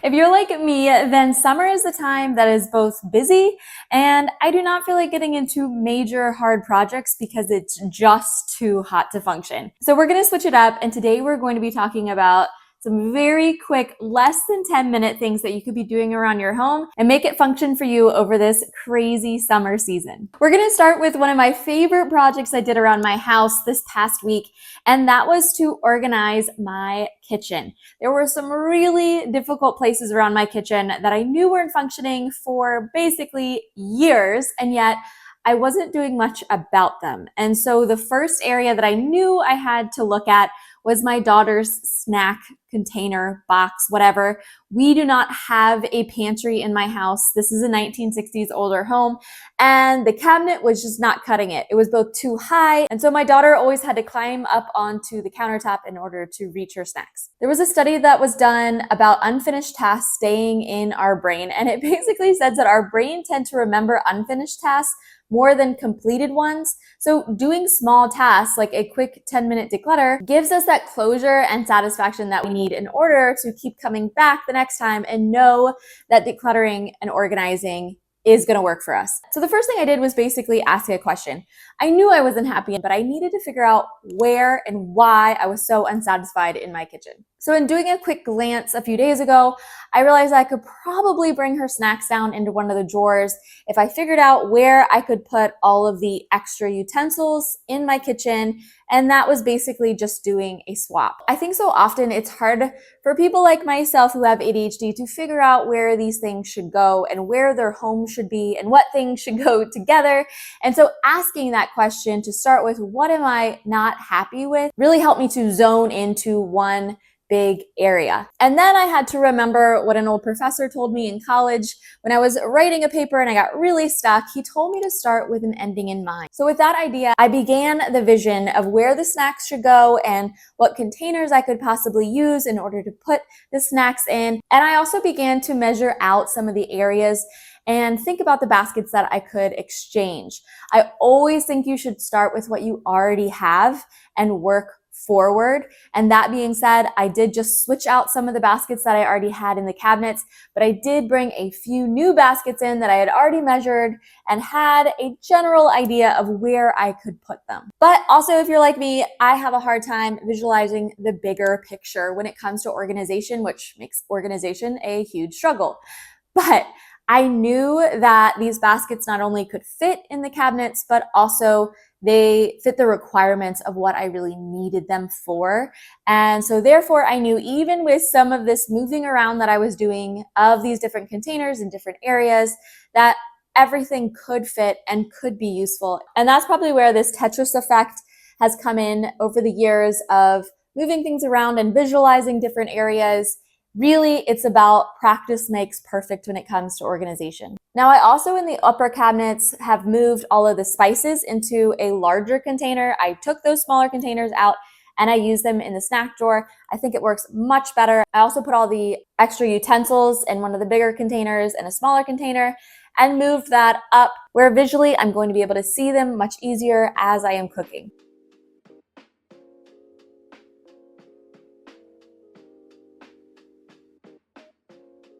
If you're like me, then summer is the time that is both busy and I do not feel like getting into major hard projects because it's just too hot to function. So we're going to switch it up, and today we're going to be talking about some very quick, less than 10-minute things that you could be doing around your home and make it function for you over this crazy summer season. We're going to start with one of my favorite projects I did around my house this past week, and that was to organize my kitchen. There were some really difficult places around my kitchen that I knew weren't functioning for basically years, and yet I wasn't doing much about them. And so the first area that I knew I had to look at was my daughter's snack container, box, whatever. We do not have a pantry in my house. This is a 1960s older home, and the cabinet was just not cutting it. It was both too high, and so my daughter always had to climb up onto the countertop in order to reach her snacks. There was a study that was done about unfinished tasks staying in our brain, and it basically says that our brain tends to remember unfinished tasks more than completed ones. So doing small tasks like a quick 10-minute declutter gives us that closure and satisfaction that we need in order to keep coming back the next time and know that decluttering and organizing is going to work for us. So the first thing I did was basically ask a question. I knew I wasn't happy, but I needed to figure out where and why I was so unsatisfied in my kitchen. So in doing a quick glance a few days ago, I realized I could probably bring her snacks down into one of the drawers if I figured out where I could put all of the extra utensils in my kitchen. And that was basically just doing a swap. I think so often it's hard for people like myself who have ADHD to figure out where these things should go and where their home should be and what things should go together. And so asking that question to start with, what am I not happy with, really helped me to zone into one big area. And then I had to remember what an old professor told me in college when I was writing a paper and I got really stuck. He told me to start with an ending in mind. So with that idea, I began the vision of where the snacks should go and what containers I could possibly use in order to put the snacks in. And I also began to measure out some of the areas and think about the baskets that I could exchange. I always think you should start with what you already have and work forward. And that being said, I did just switch out some of the baskets that I already had in the cabinets, but I did bring a few new baskets in that I had already measured and had a general idea of where I could put them. But also, if you're like me, I have a hard time visualizing the bigger picture when it comes to organization, which makes organization a huge struggle. But I knew that these baskets not only could fit in the cabinets, but also they fit the requirements of what I really needed them for. And so therefore, I knew even with some of this moving around that I was doing of these different containers in different areas, that everything could fit and could be useful. And that's probably where this Tetris effect has come in over the years of moving things around and visualizing different areas. Really, it's about practice makes perfect when it comes to organization. Now, I also in the upper cabinets have moved all of the spices into a larger container. I took those smaller containers out and I use them in the snack drawer. I think it works much better. I also put all the extra utensils in one of the bigger containers and a smaller container and moved that up where visually I'm going to be able to see them much easier as I am cooking.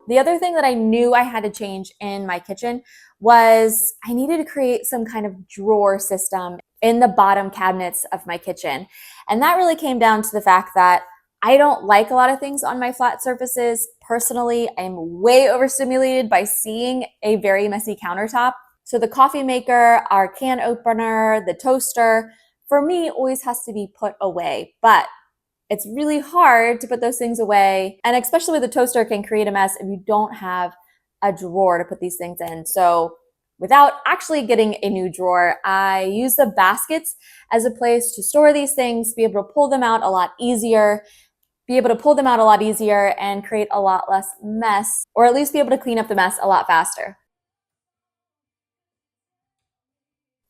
The other thing that I knew I had to change in my kitchen was I needed to create some kind of drawer system in the bottom cabinets of my kitchen. And that really came down to the fact that I don't like a lot of things on my flat surfaces. Personally, I'm way overstimulated by seeing a very messy countertop. So the coffee maker, our can opener, the toaster, for me, always has to be put away. But it's really hard to put those things away. And especially with the toaster, can create a mess if you don't have a drawer to put these things in. So without actually getting a new drawer, I use the baskets as a place to store these things, be able to pull them out a lot easier, and create a lot less mess, or at least be able to clean up the mess a lot faster.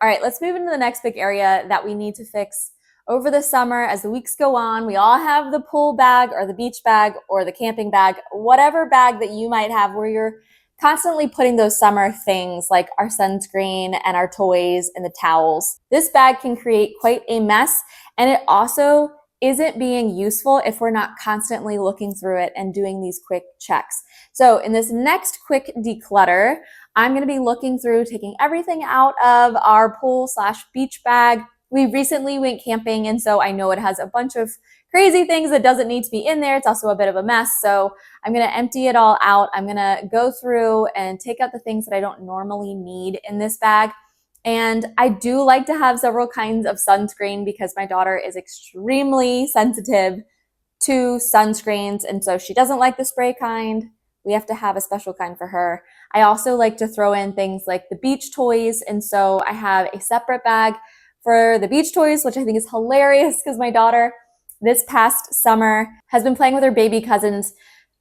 All right, let's move into the next big area that we need to fix over the summer. As the weeks go on, we all have the pool bag or the beach bag or the camping bag, whatever bag that you might have where you're constantly putting those summer things like our sunscreen and our toys and the towels. This bag can create quite a mess, and it also isn't being useful if we're not constantly looking through it and doing these quick checks. So in this next quick declutter, I'm going to be looking through, taking everything out of our pool/beach bag. We recently went camping, and so I know it has a bunch of crazy things that doesn't need to be in there. It's also a bit of a mess. So I'm going to empty it all out. I'm going to go through and take out the things that I don't normally need in this bag. And I do like to have several kinds of sunscreen because my daughter is extremely sensitive to sunscreens. And so she doesn't like the spray kind. We have to have a special kind for her. I also like to throw in things like the beach toys. And so I have a separate bag for the beach toys, which I think is hilarious because my daughter this past summer has been playing with her baby cousin's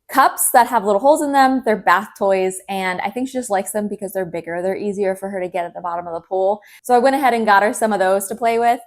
cups that have little holes in them. They're bath toys, and I think she just likes them because they're bigger. They're easier for her to get at the bottom of the pool. So I went ahead and got her some of those to play with.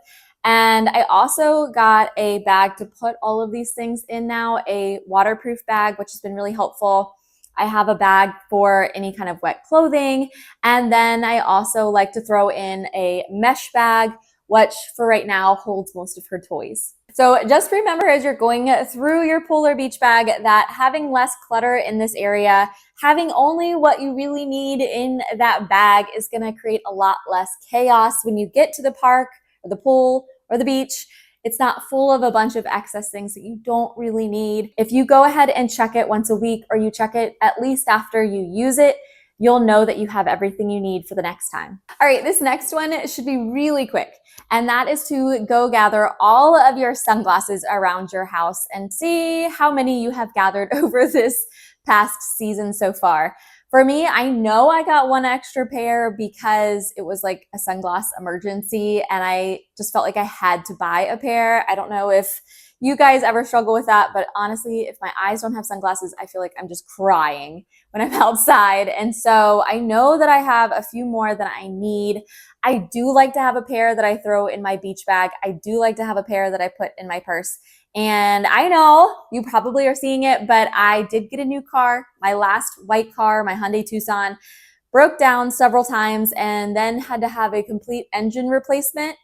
And I also got a bag to put all of these things in now, a waterproof bag, which has been really helpful. I have a bag for any kind of wet clothing. And then I also like to throw in a mesh bag, which for right now holds most of her toys. So just remember as you're going through your pool or beach bag that having less clutter in this area, having only what you really need in that bag is going to create a lot less chaos when you get to the park or the pool or the beach. It's not full of a bunch of excess things that you don't really need. If you go ahead and check it once a week or you check it at least after you use it, you'll know that you have everything you need for the next time. All right, this next one should be really quick, and that is to go gather all of your sunglasses around your house and see how many you have gathered over this past season so far. For me, I know I got one extra pair because it was like a sunglass emergency and I just felt like I had to buy a pair. I don't know if you guys ever struggle with that, but honestly, if my eyes don't have sunglasses, I feel like I'm just crying when I'm outside. And so I know that I have a few more than I need. I do like to have a pair that I throw in my beach bag. I do like to have a pair that I put in my purse. And I know you probably are seeing it, but I did get a new car. My last white car, my Hyundai Tucson, broke down several times and then had to have a complete engine replacement.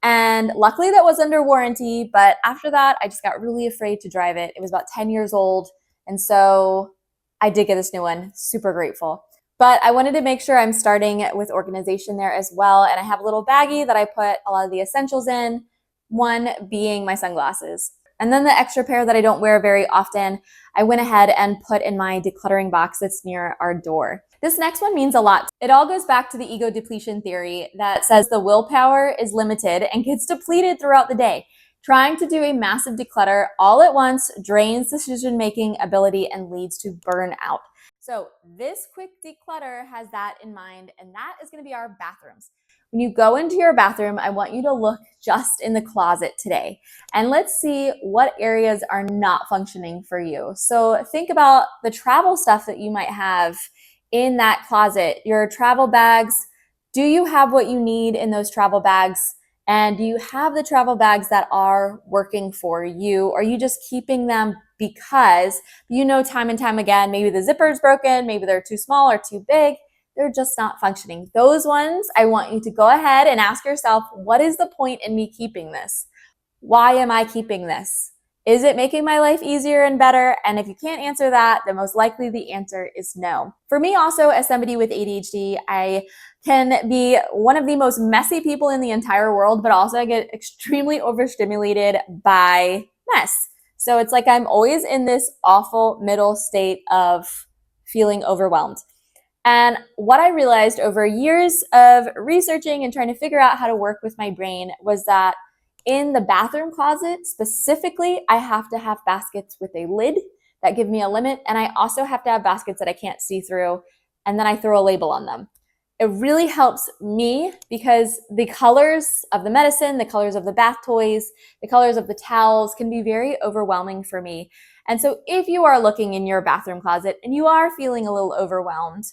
And luckily that was under warranty, but after that, I just got really afraid to drive it. It was about 10 years old. And so I did get this new one, super grateful. But I wanted to make sure I'm starting with organization there as well. And I have a little baggie that I put a lot of the essentials in, one being my sunglasses. And then the extra pair that I don't wear very often, I went ahead and put in my decluttering box that's near our door. This next one means a lot. It all goes back to the ego depletion theory that says the willpower is limited and gets depleted throughout the day. Trying to do a massive declutter all at once drains decision-making ability and leads to burnout. So this quick declutter has that in mind, and that is going to be our bathrooms. When you go into your bathroom, I want you to look just in the closet today. And let's see what areas are not functioning for you. So think about the travel stuff that you might have in that closet, your travel bags. Do you have what you need in those travel bags? And do you have the travel bags that are working for you? Or are you just keeping them because you know time and time again, maybe the zipper's broken, maybe they're too small or too big, they're just not functioning. Those ones, I want you to go ahead and ask yourself, what is the point in me keeping this? Why am I keeping this? Is it making my life easier and better? And if you can't answer that, then most likely the answer is no. For me also, as somebody with ADHD, I can be one of the most messy people in the entire world, but also I get extremely overstimulated by mess. So it's like I'm always in this awful middle state of feeling overwhelmed. And what I realized over years of researching and trying to figure out how to work with my brain was that in the bathroom closet specifically, I have to have baskets with a lid that give me a limit. And I also have to have baskets that I can't see through. And then I throw a label on them. It really helps me because the colors of the medicine, the colors of the bath toys, the colors of the towels can be very overwhelming for me. And so if you are looking in your bathroom closet and you are feeling a little overwhelmed,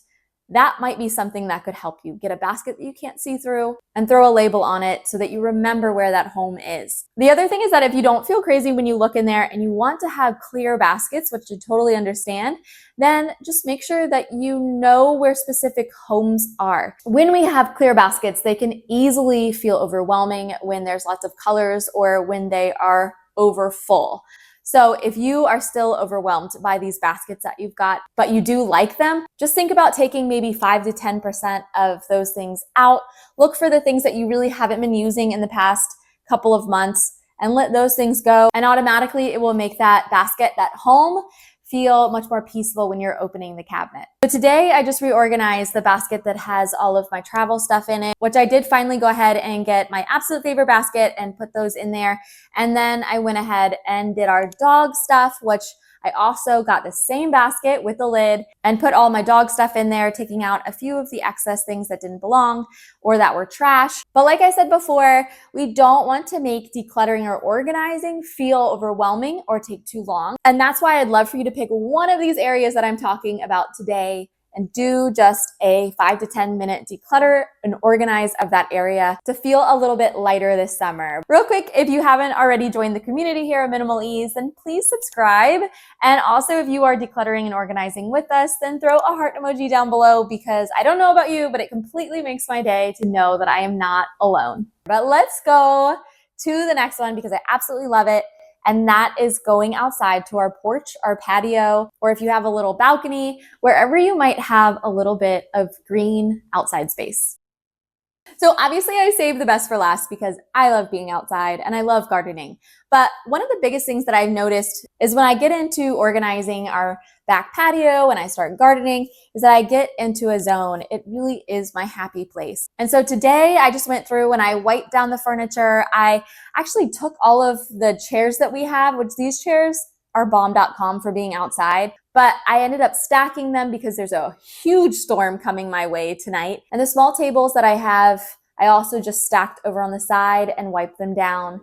that might be something that could help you. Get a basket that you can't see through and throw a label on it so that you remember where that home is. The other thing is that if you don't feel crazy when you look in there and you want to have clear baskets, which you totally understand, then just make sure that you know where specific homes are. When we have clear baskets, they can easily feel overwhelming when there's lots of colors or when they are over full. So if you are still overwhelmed by these baskets that you've got, but you do like them, just think about taking maybe 5 to 10% of those things out. Look for the things that you really haven't been using in the past couple of months and let those things go. And automatically it will make that basket, that home, feel much more peaceful when you're opening the cabinet. So today I just reorganized the basket that has all of my travel stuff in it, which I did finally go ahead and get my absolute favorite basket and put those in there. And then I went ahead and did our dog stuff, which I also got the same basket with the lid and put all my dog stuff in there, taking out a few of the excess things that didn't belong or that were trash. But like I said before, we don't want to make decluttering or organizing feel overwhelming or take too long. And that's why I'd love for you to pick one of these areas that I'm talking about today and do just a 5 to 10 minute declutter and organize of that area to feel a little bit lighter this summer. Real quick, if you haven't already joined the community here at Minimal Ease, then please subscribe. And also if you are decluttering and organizing with us, then throw a heart emoji down below, because I don't know about you, but it completely makes my day to know that I am not alone. But let's go to the next one because I absolutely love it. And that is going outside to our porch, our patio, or if you have a little balcony, wherever you might have a little bit of green outside space. So obviously I saved the best for last because I love being outside and I love gardening. But one of the biggest things that I've noticed is when I get into organizing our back patio and I start gardening is that I get into a zone. It really is my happy place. And so today I just went through and I wiped down the furniture. I actually took all of the chairs that we have, which these chairs are bomb.com for being outside, but I ended up stacking them because there's a huge storm coming my way tonight. And the small tables that I have, I also just stacked over on the side and wiped them down.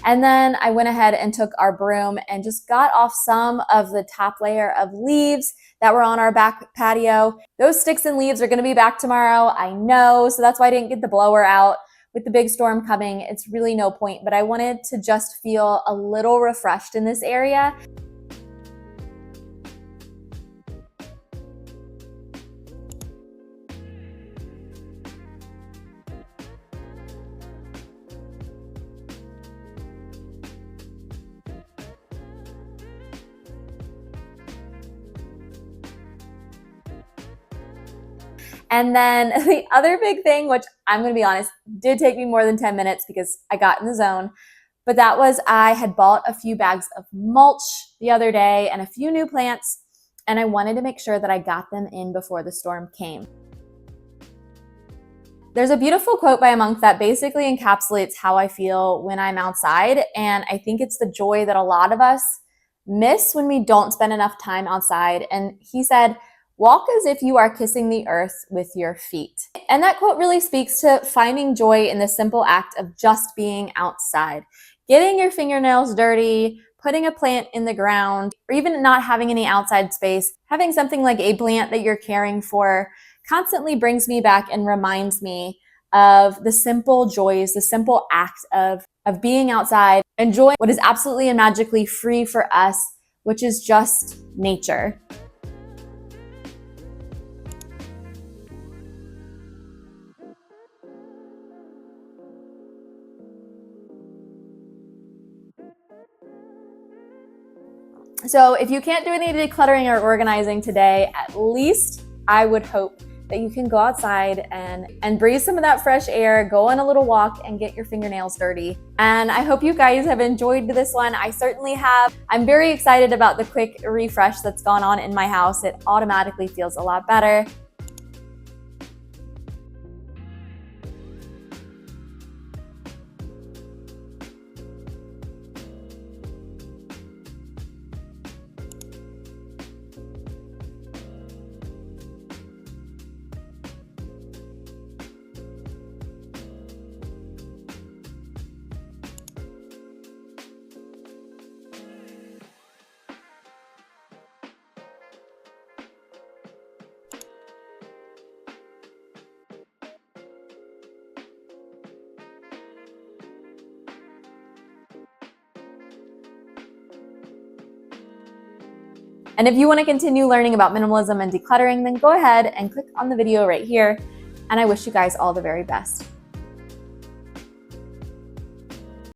And then I went ahead and took our broom and just got off some of the top layer of leaves that were on our back patio. Those sticks and leaves are gonna be back tomorrow, I know, so that's why I didn't get the blower out. With the big storm coming, it's really no point, but I wanted to just feel a little refreshed in this area. And then the other big thing, which I'm going to be honest, did take me more than 10 minutes because I got in the zone, but that was I had bought a few bags of mulch the other day and a few new plants, and I wanted to make sure that I got them in before the storm came. There's a beautiful quote by a monk that basically encapsulates how I feel when I'm outside, and I think it's the joy that a lot of us miss when we don't spend enough time outside. And he said, "Walk as if you are kissing the earth with your feet." And that quote really speaks to finding joy in the simple act of just being outside. Getting your fingernails dirty, putting a plant in the ground, or even not having any outside space, having something like a plant that you're caring for constantly brings me back and reminds me of the simple joys, the simple act of being outside, enjoying what is absolutely and magically free for us, which is just nature. So if you can't do any decluttering or organizing today, at least I would hope that you can go outside and breathe some of that fresh air, go on a little walk and get your fingernails dirty. And I hope you guys have enjoyed this one. I certainly have. I'm very excited about the quick refresh that's gone on in my house. It automatically feels a lot better. And if you want to continue learning about minimalism and decluttering, then go ahead and click on the video right here. And I wish you guys all the very best.